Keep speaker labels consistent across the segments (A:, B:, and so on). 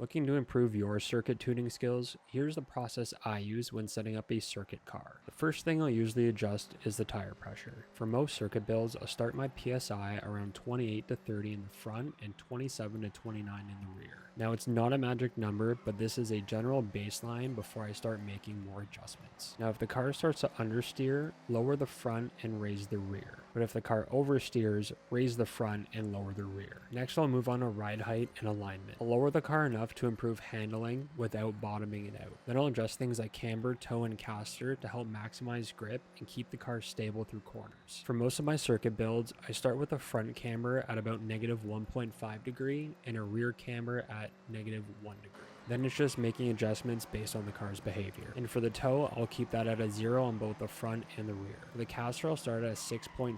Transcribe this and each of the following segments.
A: Looking to improve your circuit tuning skills, here's the process I use when setting up a circuit car. The first thing I'll usually adjust is the tire pressure. For most circuit builds, I'll start my PSI around 28 to 30 in the front and 27 to 29 in the rear. Now it's not a magic number, but this is a general baseline before I start making more adjustments. Now if the car starts to understeer, lower the front and raise the rear. But if the car oversteers, raise the front and lower the rear. Next I'll move on to ride height and alignment. I'll lower the car enough to improve handling without bottoming it out. Then I'll adjust things like camber, toe, and caster to help maximize grip and keep the car stable through corners. For most of my circuit builds, I start with a front camber at about negative 1.5 degree and a rear camber at negative 1 degree. Then it's just making adjustments based on the car's behavior. And for the toe, I'll keep that at a 0 on both the front and the rear. For the caster, I'll start at a 6.5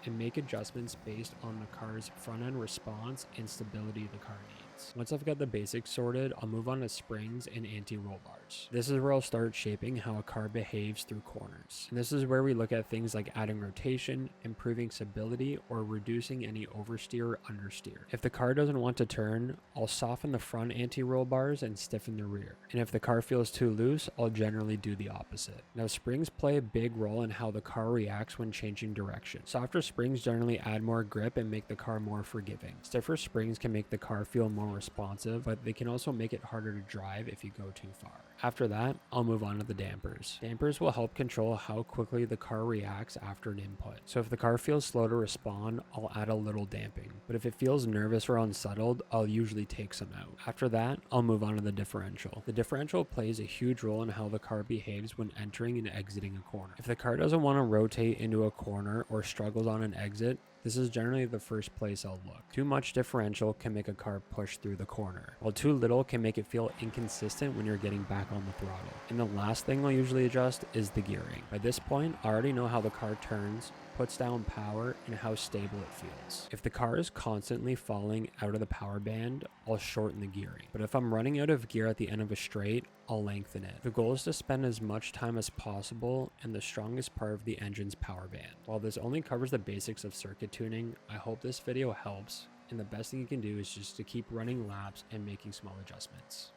A: and make adjustments based on the car's front end response and stability the car needs. Once I've got the basics sorted, I'll move on to springs and anti-roll bars. This is where I'll start shaping how a car behaves through corners. And this is where we look at things like adding rotation, improving stability, or reducing any oversteer or understeer. If the car doesn't want to turn, I'll soften the front anti-roll bars and stiffen the rear. And if the car feels too loose, I'll generally do the opposite. Now springs play a big role in how the car reacts when changing direction. Softer springs generally add more grip and make the car more forgiving. Stiffer springs can make the car feel more responsive, but they can also make it harder to drive if you go too far. After that, I'll move on to the dampers. Dampers will help control how quickly the car reacts after an input. So if the car feels slow to respond, I'll add a little damping. But if it feels nervous or unsettled, I'll usually take some out. After that, I'll move on to the differential. The differential plays a huge role in how the car behaves when entering and exiting a corner. If the car doesn't want to rotate into a corner or struggles on an exit, this is generally the first place I'll look. Too much differential can make a car push through the corner, while too little can make it feel inconsistent when you're getting back on the throttle. And the last thing I'll usually adjust is the gearing. By this point, I already know how the car turns, puts down power, and how stable it feels. If the car is constantly falling out of the power band, I'll shorten the gearing. But if I'm running out of gear at the end of a straight, I'll lengthen it. The goal is to spend as much time as possible in the strongest part of the engine's power band. While this only covers the basics of circuit tuning, I hope this video helps, and the best thing you can do is just to keep running laps and making small adjustments.